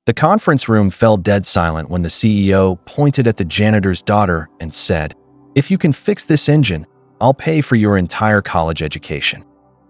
The conference room fell dead silent when the CEO pointed at the janitor's daughter and said, "If you can fix this engine, I'll pay for your entire college education."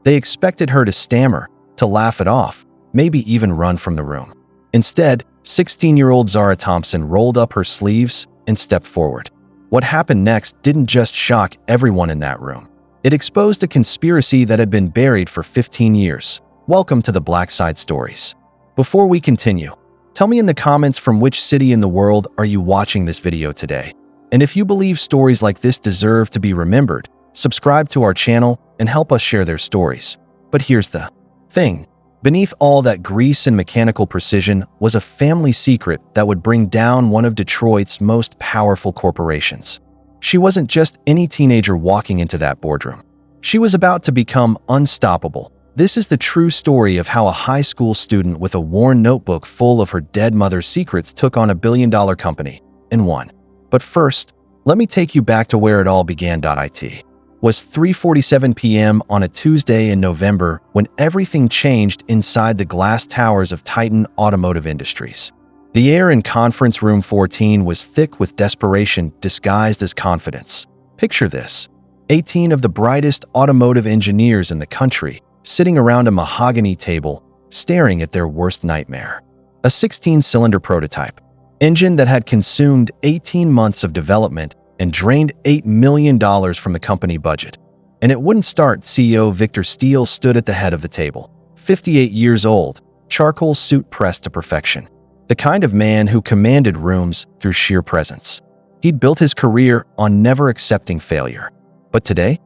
They expected her to stammer, to laugh it off, maybe even run from the room. Instead, 16-year-old Zara Thompson rolled up her sleeves and stepped forward. What happened next didn't just shock everyone in that room. It exposed a conspiracy that had been buried for 15 years. Welcome to the Black Side Stories. Before we continue, tell me in the comments from which city in the world are you watching this video today. And if you believe stories like this deserve to be remembered, subscribe to our channel and help us share their stories. But here's the thing. Beneath all that grease and mechanical precision was a family secret that would bring down one of Detroit's most powerful corporations. She wasn't just any teenager walking into that boardroom. She was about to become unstoppable. This is the true story of how a high school student with a worn notebook full of her dead mother's secrets took on a billion-dollar company and won. But first, let me take you back to where it all began. It was 3:47 p.m. on a Tuesday in November when everything changed inside the glass towers of Titan Automotive Industries. The air in Conference Room 14 was thick with desperation disguised as confidence. Picture this: 18 of the brightest automotive engineers in the country sitting around a mahogany table, staring at their worst nightmare. A 16-cylinder prototype engine that had consumed 18 months of development and drained $8 million from the company budget. And it wouldn't start. CEO Victor Steele stood at the head of the table, 58 years old, charcoal suit pressed to perfection. The kind of man who commanded rooms through sheer presence. He'd built his career on never accepting failure. But today,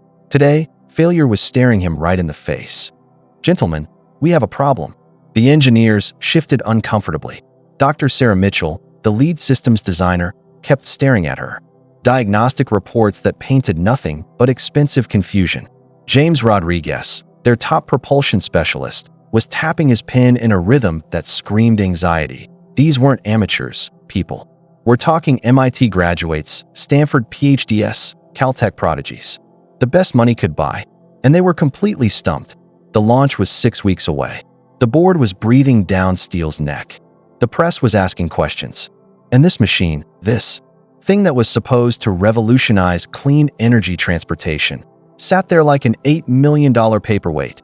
failure was staring him right in the face. "Gentlemen, we have a problem." The engineers shifted uncomfortably. Dr. Sarah Mitchell, the lead systems designer, kept staring at her. Diagnostic reports that painted nothing but expensive confusion. James Rodriguez, their top propulsion specialist, was tapping his pen in a rhythm that screamed anxiety. These weren't amateurs, people. We're talking MIT graduates, Stanford PhDs, Caltech prodigies. The best money could buy. And they were completely stumped. The launch was 6 weeks away. The board was breathing down Steele's neck. The press was asking questions. And this machine, this thing that was supposed to revolutionize clean energy transportation, sat there like an $8 million paperweight.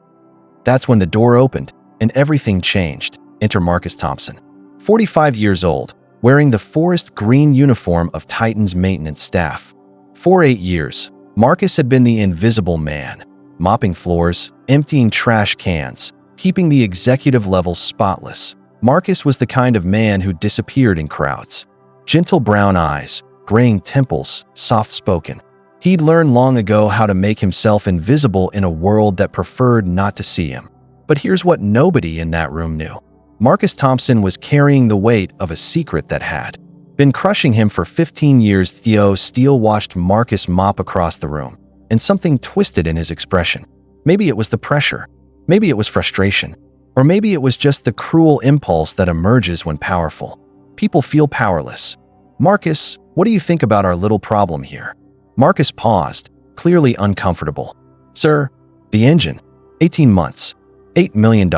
That's when the door opened and everything changed. Enter Marcus Thompson, 45 years old, wearing the forest green uniform of Titan's maintenance staff. For 8 years, Marcus had been the invisible man, mopping floors, emptying trash cans, keeping the executive level spotless. Marcus was the kind of man who disappeared in crowds. Gentle brown eyes, graying temples, soft-spoken. He'd learned long ago how to make himself invisible in a world that preferred not to see him. But here's what nobody in that room knew. Marcus Thompson was carrying the weight of a secret that had been crushing him for 15 years. Theo Steele watched Marcus mop across the room, and something twisted in his expression. Maybe it was the pressure. Maybe it was frustration. Or maybe it was just the cruel impulse that emerges when powerful people feel powerless. "Marcus, what do you think about our little problem here?" Marcus paused, clearly uncomfortable. "Sir, the engine. 18 months. $8 million.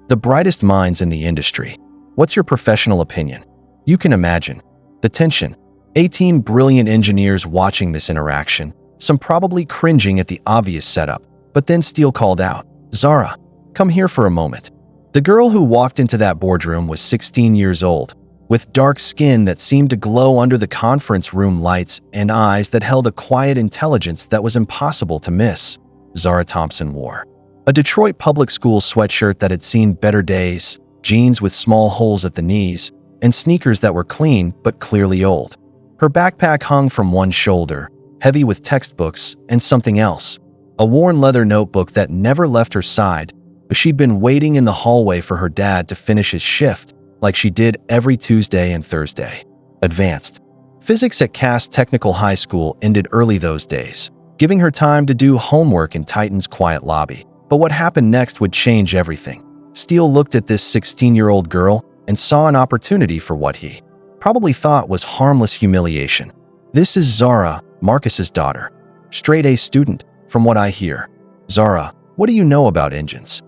The brightest minds in the industry. What's your professional opinion?" You can imagine the tension. 18 brilliant engineers watching this interaction, some probably cringing at the obvious setup. But then Steele called out, "Zara, come here for a moment." The girl who walked into that boardroom was 16 years old, with dark skin that seemed to glow under the conference room lights and eyes that held a quiet intelligence that was impossible to miss. Zara Thompson wore a Detroit public school sweatshirt that had seen better days, jeans with small holes at the knees, and sneakers that were clean but clearly old. Her backpack hung from one shoulder, heavy with textbooks and something else, a worn leather notebook that never left her side. But she'd been waiting in the hallway for her dad to finish his shift, like she did every Tuesday and Thursday. Advanced physics at Cass Technical High School ended early those days, giving her time to do homework in Titan's quiet lobby. But what happened next would change everything. Steele looked at this 16-year-old girl and saw an opportunity for what he probably thought was harmless humiliation. "This is Zara, Marcus's daughter. Straight A student, from what I hear. Zara, what do you know about engines?"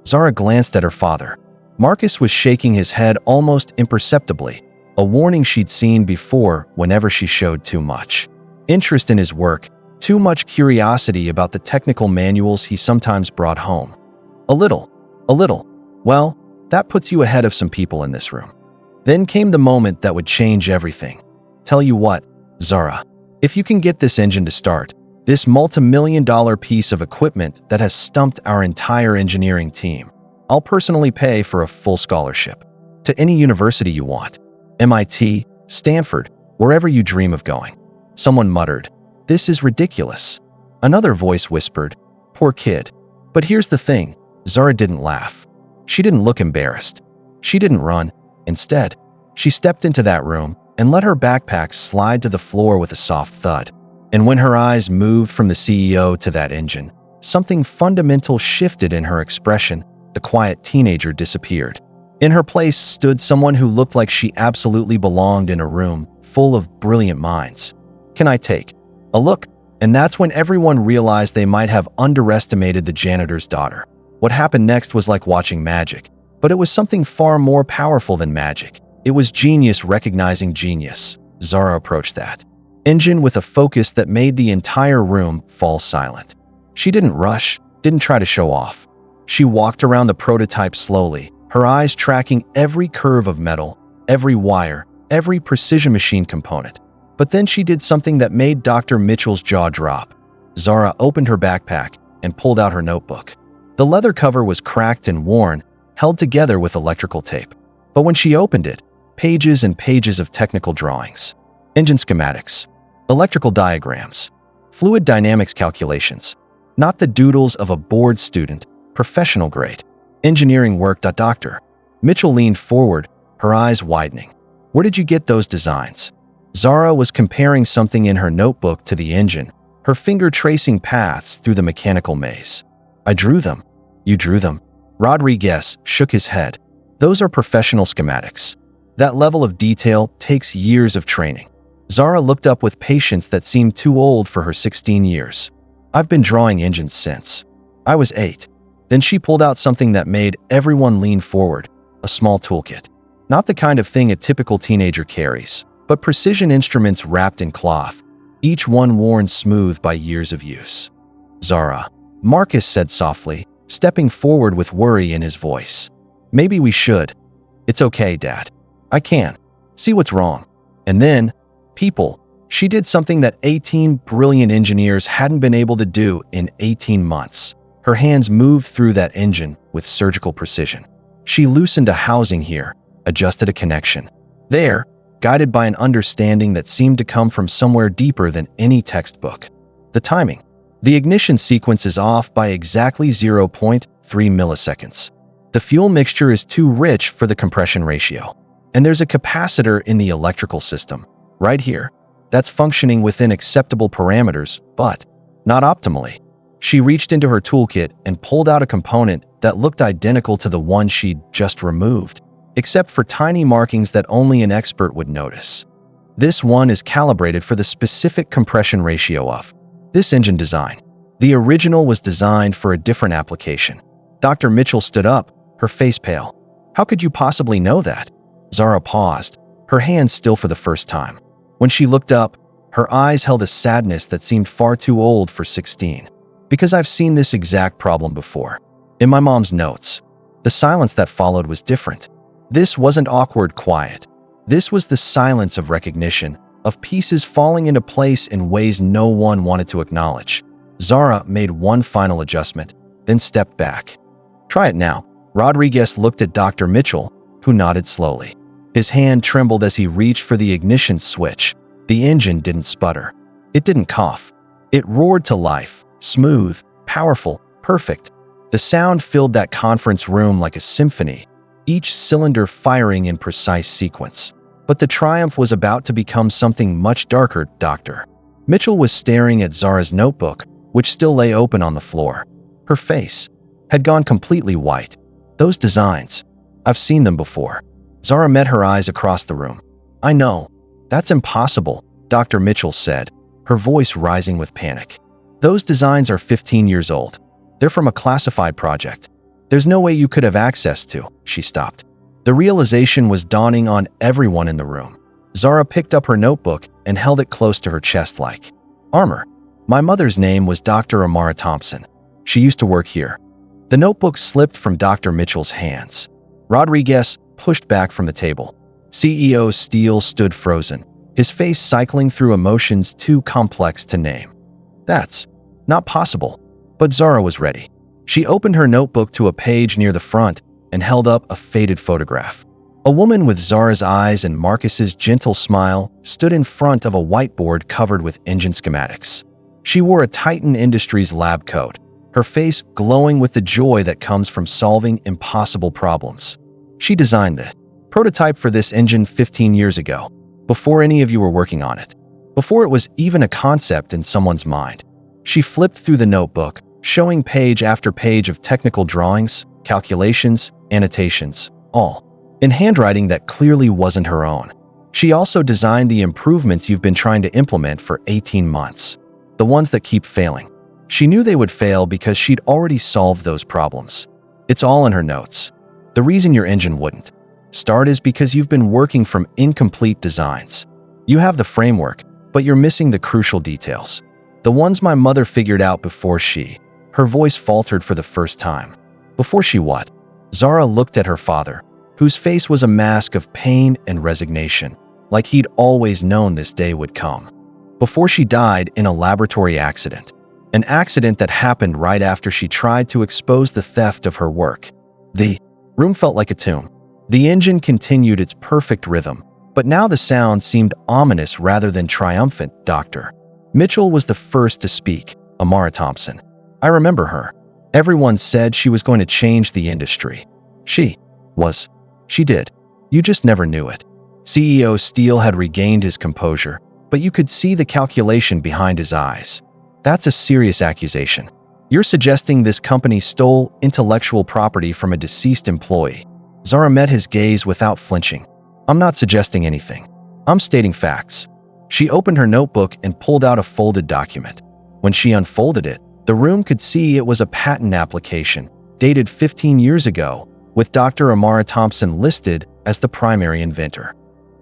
Zara glanced at her father. Marcus was shaking his head almost imperceptibly, a warning she'd seen before whenever she showed too much interest in his work, too much curiosity about the technical manuals he sometimes brought home. A little. Well, that puts you ahead of some people in this room. Then came the moment that would change everything. Tell you what, Zara, if you can get this engine to start, this multi-million-dollar piece of equipment that has stumped our entire engineering team, I'll personally pay for a full scholarship to any university you want. MIT, Stanford, wherever you dream of going. Someone muttered, "This is ridiculous." Another voice whispered, "Poor kid." But here's the thing, Zara didn't laugh. She didn't look embarrassed. She didn't run. Instead, she stepped into that room and let her backpack slide to the floor with a soft thud. And when her eyes moved from the CEO to that engine, something fundamental shifted in her expression. The quiet teenager disappeared. In her place stood someone who looked like she absolutely belonged in a room full of brilliant minds. "Can I take a look?" And that's when everyone realized they might have underestimated the janitor's daughter. What happened next was like watching magic, but it was something far more powerful than magic. It was genius recognizing genius. Zara approached that engine with a focus that made the entire room fall silent. She didn't rush, didn't try to show off. She walked around the prototype slowly, her eyes tracking every curve of metal, every wire, every precision machine component. But then she did something that made Dr. Mitchell's jaw drop. Zara opened her backpack and pulled out her notebook. The leather cover was cracked and worn, held together with electrical tape. But when she opened it, pages and pages of technical drawings, engine schematics, electrical diagrams, fluid dynamics calculations, not the doodles of a bored student, professional grade engineering work. Dr. Mitchell leaned forward, her eyes widening. "Where did you get those designs?" Zara was comparing something in her notebook to the engine, her finger tracing paths through the mechanical maze. "I drew them." "You drew them?" Rodriguez shook his head. "Those are professional schematics. That level of detail takes years of training." Zara looked up with patience that seemed too old for her 16 years. "I've been drawing engines since I was 8. Then she pulled out something that made everyone lean forward, a small toolkit. Not the kind of thing a typical teenager carries, but precision instruments wrapped in cloth, each one worn smooth by years of use. "Zara," Marcus said softly, stepping forward with worry in his voice. "Maybe we should." "It's okay, Dad. I can see what's wrong." And then, people, she did something that 18 brilliant engineers hadn't been able to do in 18 months. Her hands moved through that engine with surgical precision. She loosened a housing here, adjusted a connection there, guided by an understanding that seemed to come from somewhere deeper than any textbook. The timing. The ignition sequence is off by exactly 0.3 milliseconds. The fuel mixture is too rich for the compression ratio. And there's a capacitor in the electrical system, right here, that's functioning within acceptable parameters, but not optimally. She reached into her toolkit and pulled out a component that looked identical to the one she'd just removed, except for tiny markings that only an expert would notice. This one is calibrated for the specific compression ratio of this engine design. The original was designed for a different application. Dr. Mitchell stood up, her face pale. "How could you possibly know that?" Zara paused, her hands still for the first time. When she looked up, her eyes held a sadness that seemed far too old for 16. "Because I've seen this exact problem before. In my mom's notes." The silence that followed was different. This wasn't awkward quiet. This was the silence of recognition, of pieces falling into place in ways no one wanted to acknowledge. Zara made one final adjustment, then stepped back. "Try it now." Rodriguez looked at Dr. Mitchell, who nodded slowly. His hand trembled as he reached for the ignition switch. The engine didn't sputter. It didn't cough. It roared to life, smooth, powerful, perfect. The sound filled that conference room like a symphony, each cylinder firing in precise sequence. But the triumph was about to become something much darker. Dr. Mitchell was staring at Zara's notebook, which still lay open on the floor. Her face had gone completely white. "Those designs, I've seen them before." Zara met her eyes across the room. "I know. That's impossible," Dr. Mitchell said, her voice rising with panic. "Those designs are 15 years old. They're from a classified project. There's no way you could have access to. She stopped. The realization was dawning on everyone in the room. Zara picked up her notebook and held it close to her chest like armor. My mother's name was Dr. Amara Thompson. She used to work here. The notebook slipped from Dr. Mitchell's hands. Rodriguez pushed back from the table. CEO Steele stood frozen, his face cycling through emotions too complex to name. That's not possible. But Zara was ready. She opened her notebook to a page near the front and held up a faded photograph. A woman with Zara's eyes and Marcus's gentle smile stood in front of a whiteboard covered with engine schematics. She wore a Titan Industries lab coat, her face glowing with the joy that comes from solving impossible problems. She designed the prototype for this engine 15 years ago, before any of you were working on it, before it was even a concept in someone's mind. She flipped through the notebook, showing page after page of technical drawings, calculations, annotations, all in handwriting that clearly wasn't her own. She also designed the improvements you've been trying to implement for 18 months, the ones that keep failing. She knew they would fail because she'd already solved those problems. It's all in her notes. The reason your engine wouldn't start is because you've been working from incomplete designs. You have the framework, but you're missing the crucial details. The ones my mother figured out before her voice faltered for the first time. Before she what? Zara looked at her father, whose face was a mask of pain and resignation, like he'd always known this day would come. Before she died in a laboratory accident, an accident that happened right after she tried to expose the theft of her work. The room felt like a tomb. The engine continued its perfect rhythm, but now the sound seemed ominous rather than triumphant. Dr. Mitchell was the first to speak. Amara Thompson. I remember her. Everyone said she was going to change the industry. She did. You just never knew it. CEO Steele had regained his composure, but you could see the calculation behind his eyes. That's a serious accusation. You're suggesting this company stole intellectual property from a deceased employee. Zara met his gaze without flinching. I'm not suggesting anything. I'm stating facts. She opened her notebook and pulled out a folded document. When she unfolded it, the room could see it was a patent application, dated 15 years ago, with Dr. Amara Thompson listed as the primary inventor.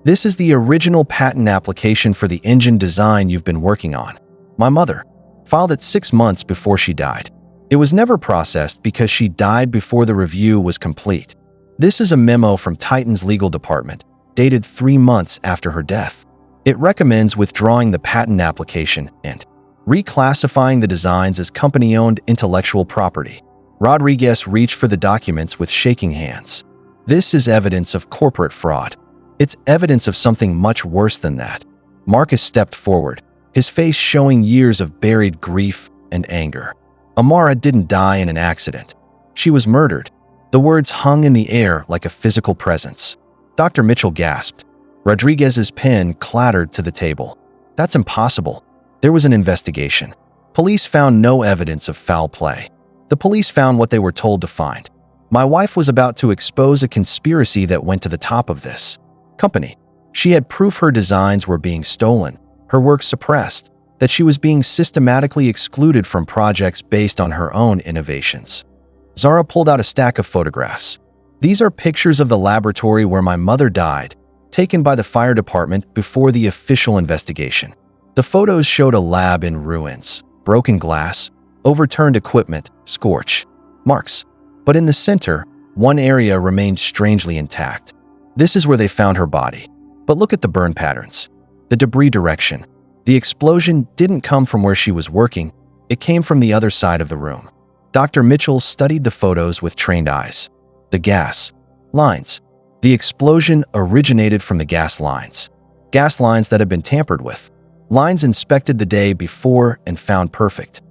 This is the original patent application for the engine design you've been working on. My mother filed it 6 months before she died. It was never processed because she died before the review was complete. This is a memo from Titan's legal department, dated 3 months after her death. It recommends withdrawing the patent application and reclassifying the designs as company-owned intellectual property. Rodriguez reached for the documents with shaking hands. This is evidence of corporate fraud. It's evidence of something much worse than that. Marcus stepped forward, his face showing years of buried grief and anger. Amara didn't die in an accident. She was murdered. The words hung in the air like a physical presence. Dr. Mitchell gasped. Rodriguez's pen clattered to the table. That's impossible. There was an investigation. Police found no evidence of foul play. The police found what they were told to find. My wife was about to expose a conspiracy that went to the top of this company. She had proof her designs were being stolen, her work suppressed, that she was being systematically excluded from projects based on her own innovations. Zara pulled out a stack of photographs. These are pictures of the laboratory where my mother died, taken by the fire department before the official investigation. The photos showed a lab in ruins, broken glass, overturned equipment, scorch marks. But in the center, one area remained strangely intact. This is where they found her body. But look at the burn patterns, the debris direction. The explosion didn't come from where she was working. It came from the other side of the room. Dr. Mitchell studied the photos with trained eyes. The gas lines. The explosion originated from the gas lines that had been tampered with. Lines inspected the day before and found perfect.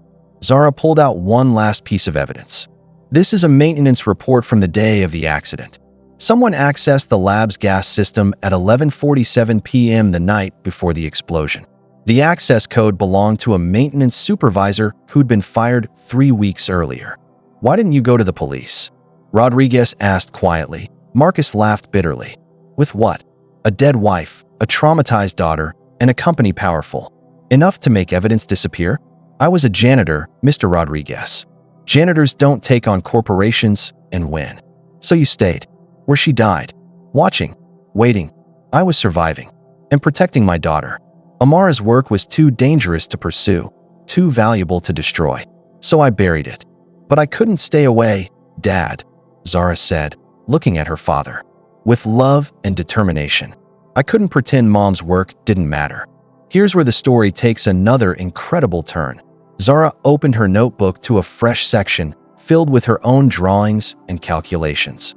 Zara pulled out one last piece of evidence. This is a maintenance report from the day of the accident. Someone accessed the lab's gas system at 11:47 p.m. the night before the explosion. The access code belonged to a maintenance supervisor who'd been fired 3 weeks earlier. Why didn't you go to the police? Rodriguez asked quietly. Marcus laughed bitterly. With what? A dead wife, a traumatized daughter, and a company powerful enough to make evidence disappear? I was a janitor, Mr. Rodriguez. Janitors don't take on corporations and win. So you stayed, where she died, watching, waiting. I was surviving and protecting my daughter. Amara's work was too dangerous to pursue, too valuable to destroy. So I buried it. But I couldn't stay away, Dad, Zara said, looking at her father. With love and determination. I couldn't pretend Mom's work didn't matter. Here's where the story takes another incredible turn. Zara opened her notebook to a fresh section filled with her own drawings and calculations.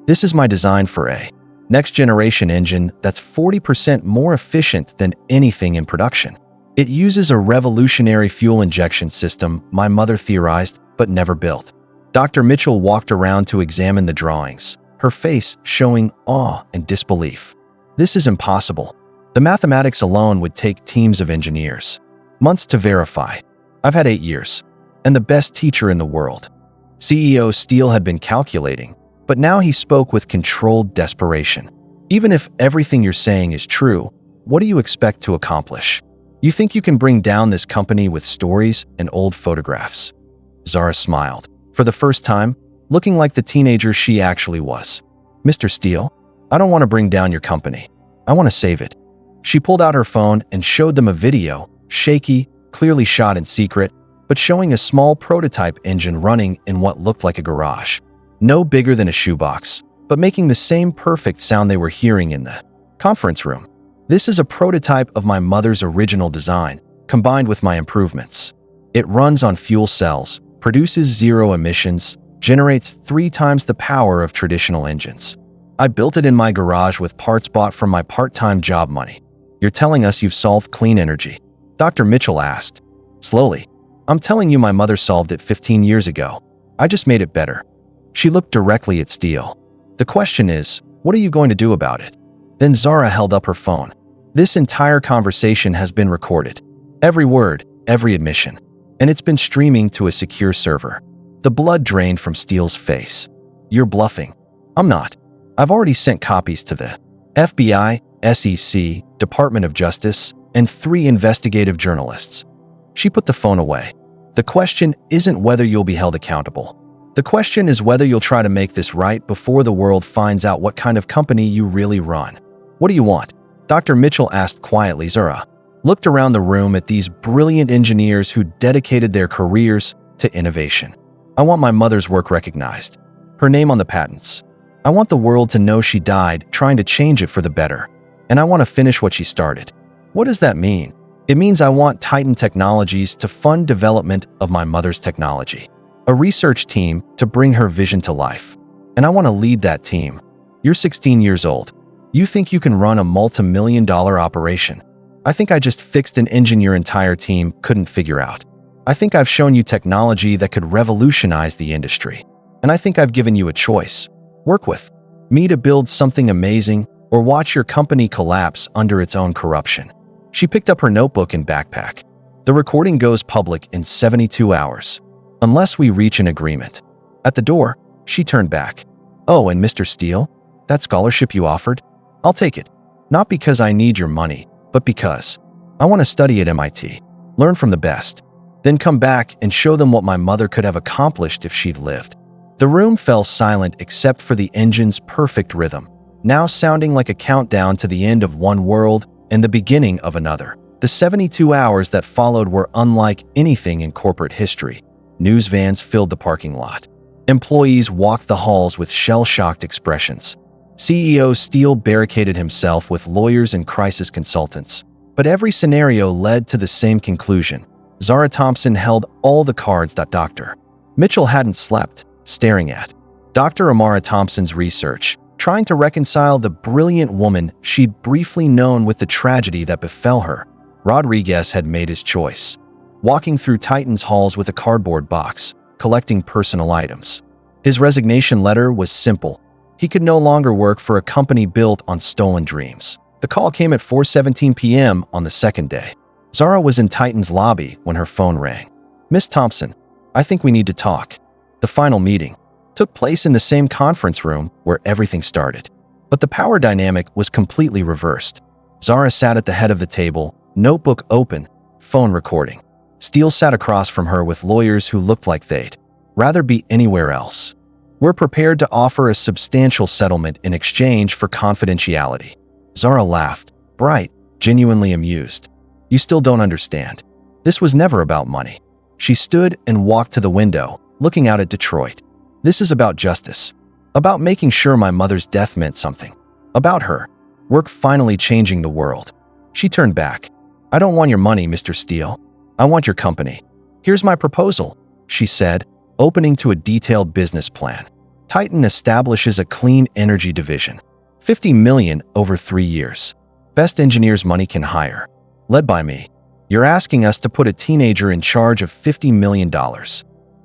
This is my design for a next-generation engine that's 40% more efficient than anything in production. It uses a revolutionary fuel injection system my mother theorized but never built. Dr. Mitchell walked around to examine the drawings, her face showing awe and disbelief. This is impossible. The mathematics alone would take teams of engineers. Months to verify. I've had 8 years. And the best teacher in the world. CEO Steele had been calculating, but now he spoke with controlled desperation. Even if everything you're saying is true, what do you expect to accomplish? You think you can bring down this company with stories and old photographs? Zara smiled, for the first time, looking like the teenager she actually was. Mr. Steele, I don't want to bring down your company. I want to save it. She pulled out her phone and showed them a video, shaky, clearly shot in secret, but showing a small prototype engine running in what looked like a garage. No bigger than a shoebox, but making the same perfect sound they were hearing in the conference room. This is a prototype of my mother's original design, combined with my improvements. It runs on fuel cells, produces 0 emissions, generates 3 times the power of traditional engines. I built it in my garage with parts bought from my part-time job money. You're telling us you've solved clean energy? Dr. Mitchell asked. Slowly. I'm telling you my mother solved it 15 years ago. I just made it better. She looked directly at Steele. The question is, what are you going to do about it? Then Zara held up her phone. This entire conversation has been recorded. Every word, every admission. And it's been streaming to a secure server. The blood drained from Steele's face. You're bluffing. I'm not. I've already sent copies to the FBI, SEC, Department of Justice, and 3 investigative journalists. She put the phone away. The question isn't whether you'll be held accountable. The question is whether you'll try to make this right before the world finds out what kind of company you really run. What do you want? Dr. Mitchell asked quietly. Zara looked around the room at these brilliant engineers who dedicated their careers to innovation. I want my mother's work recognized. Her name on the patents. I want the world to know she died trying to change it for the better. And I want to finish what she started. What does that mean? It means I want Titan Technologies to fund development of my mother's technology. A research team to bring her vision to life. And I want to lead that team. You're 16 years old. You think you can run a multi-million-dollar operation. I think I just fixed an engine your entire team couldn't figure out. I think I've shown you technology that could revolutionize the industry. And I think I've given you a choice. Work with me to build something amazing or watch your company collapse under its own corruption. She picked up her notebook and backpack. The recording goes public in 72 hours. Unless we reach an agreement. At the door, she turned back. Oh, and Mr. Steele, that scholarship you offered? I'll take it. Not because I need your money, but because I want to study at MIT, learn from the best, then come back and show them what my mother could have accomplished if she'd lived. The room fell silent except for the engine's perfect rhythm, now sounding like a countdown to the end of one world and the beginning of another. The 72 hours that followed were unlike anything in corporate history. News vans filled the parking lot. Employees walked the halls with shell-shocked expressions. CEO Steele barricaded himself with lawyers and crisis consultants. But every scenario led to the same conclusion. Zara Thompson held all the cards. Dr. Mitchell hadn't slept, staring at Dr. Amara Thompson's research, trying to reconcile the brilliant woman she'd briefly known with the tragedy that befell her. Rodriguez had made his choice. Walking through Titan's halls with a cardboard box, collecting personal items. His resignation letter was simple. He could no longer work for a company built on stolen dreams. The call came at 4:17 p.m. on the second day. Zara was in Titan's lobby when her phone rang. Miss Thompson, I think we need to talk. The final meeting took place in the same conference room where everything started. But the power dynamic was completely reversed. Zara sat at the head of the table, notebook open, phone recording. Steele sat across from her with lawyers who looked like they'd rather be anywhere else. We're prepared to offer a substantial settlement in exchange for confidentiality." Zara laughed, bright, genuinely amused. "You still don't understand. This was never about money." She stood and walked to the window, looking out at Detroit. "This is about justice. About making sure my mother's death meant something. About her work finally changing the world." She turned back. "I don't want your money, Mr. Steele. I want your company. Here's my proposal," she said, opening to a detailed business plan. Titan establishes a clean energy division. $50 million over 3 years. Best engineers money can hire. Led by me. You're asking us to put a teenager in charge of $50 million.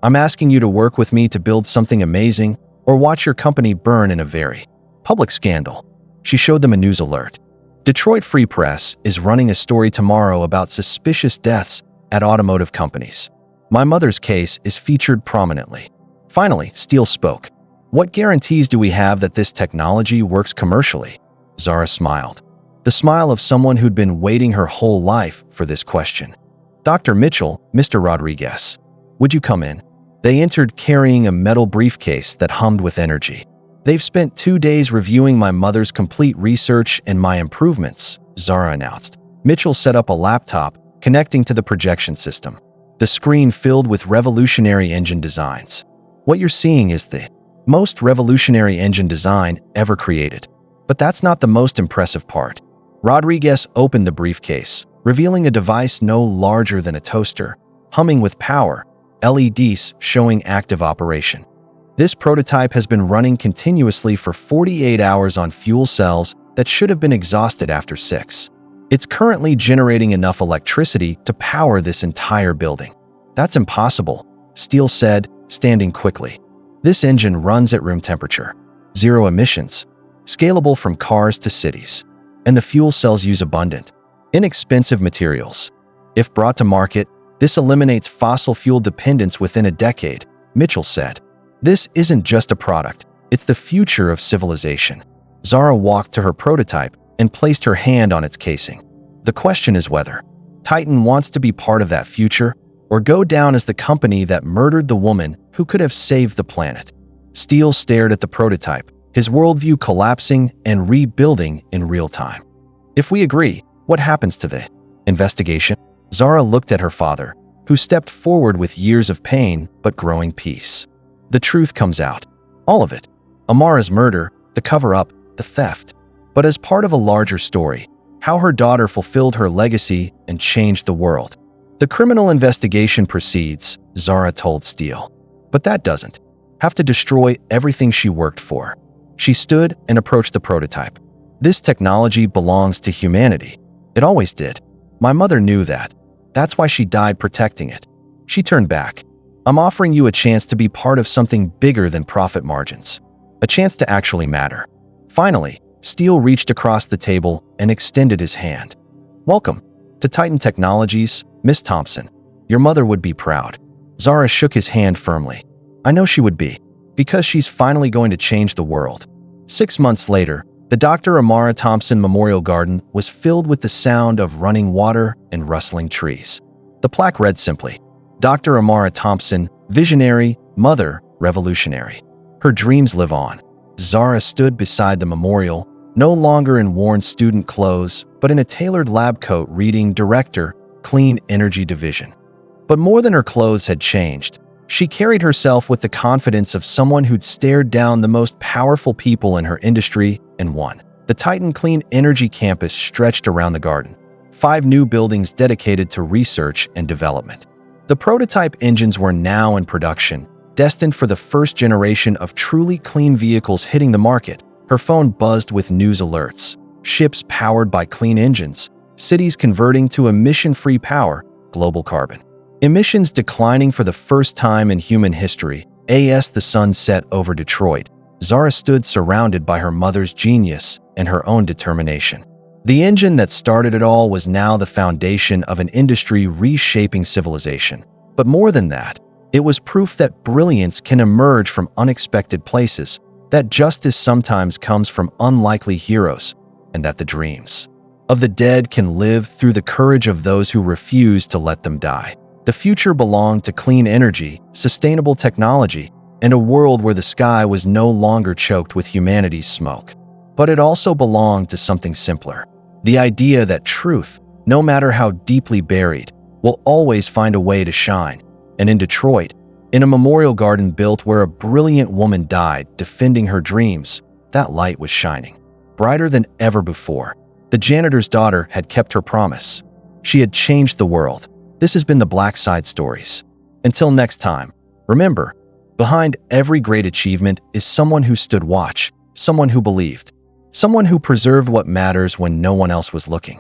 I'm asking you to work with me to build something amazing or watch your company burn in a very public scandal. She showed them a news alert. Detroit Free Press is running a story tomorrow about suspicious deaths at automotive companies. My mother's case is featured prominently. Finally, Steele spoke. "What guarantees do we have that this technology works commercially?" Zara smiled. The smile of someone who'd been waiting her whole life for this question. "Dr. Mitchell, Mr. Rodriguez, would you come in?" They entered carrying a metal briefcase that hummed with energy. "They've spent 2 days reviewing my mother's complete research and my improvements," Zara announced. Mitchell set up a laptop, connecting to the projection system. The screen filled with revolutionary engine designs. "What you're seeing is the most revolutionary engine design ever created. But that's not the most impressive part." Rodriguez opened the briefcase, revealing a device no larger than a toaster, humming with power, LEDs showing active operation. This prototype has been running continuously for 48 hours on fuel cells that should have been exhausted after 6. It's currently generating enough electricity to power this entire building. "That's impossible," Steele said, standing quickly. "This engine runs at room temperature. 0 emissions. Scalable from cars to cities. And the fuel cells use abundant, inexpensive materials. If brought to market, this eliminates fossil fuel dependence within a decade," Mitchell said. "This isn't just a product, it's the future of civilization." Zara walked to her prototype and placed her hand on its casing. "The question is whether Titan wants to be part of that future or go down as the company that murdered the woman who could have saved the planet." Steele stared at the prototype, his worldview collapsing and rebuilding in real time. "If we agree, what happens to the investigation?" Zara looked at her father, who stepped forward with years of pain but growing peace. "The truth comes out. All of it. Amara's murder, the cover-up, the theft. But as part of a larger story, how her daughter fulfilled her legacy and changed the world. The criminal investigation proceeds," Zara told Steele. "But that doesn't have to destroy everything she worked for." She stood and approached the prototype. "This technology belongs to humanity. It always did. My mother knew that. That's why she died protecting it." She turned back. "I'm offering you a chance to be part of something bigger than profit margins. A chance to actually matter." Finally, Steele reached across the table and extended his hand. "Welcome to Titan Technologies, Miss Thompson. Your mother would be proud." Zara shook his hand firmly. "I know she would be, because she's finally going to change the world." 6 months later, the Dr. Amara Thompson Memorial Garden was filled with the sound of running water and rustling trees. The plaque read simply, "Dr. Amara Thompson, visionary, mother, revolutionary. Her dreams live on." Zara stood beside the memorial, no longer in worn student clothes, but in a tailored lab coat reading Director, Clean Energy Division. But more than her clothes had changed, she carried herself with the confidence of someone who'd stared down the most powerful people in her industry and won. The Titan Clean Energy campus stretched around the garden, 5 new buildings dedicated to research and development. The prototype engines were now in production, destined for the first generation of truly clean vehicles hitting the market. Her phone buzzed with news alerts. Ships powered by clean engines, cities converting to emission-free power, global carbon emissions declining for the first time in human history. As the sun set over Detroit, Zara stood surrounded by her mother's genius and her own determination. The engine that started it all was now the foundation of an industry reshaping civilization. But more than that, it was proof that brilliance can emerge from unexpected places, that justice sometimes comes from unlikely heroes, and that the dreams of the dead can live through the courage of those who refuse to let them die. The future belonged to clean energy, sustainable technology, and a world where the sky was no longer choked with humanity's smoke. But it also belonged to something simpler. The idea that truth, no matter how deeply buried, will always find a way to shine. And in Detroit, in a memorial garden built where a brilliant woman died defending her dreams, that light was shining, brighter than ever before. The janitor's daughter had kept her promise. She had changed the world. This has been the Black Side Stories. Until next time, remember, behind every great achievement is someone who stood watch, someone who believed, someone who preserved what matters when no one else was looking.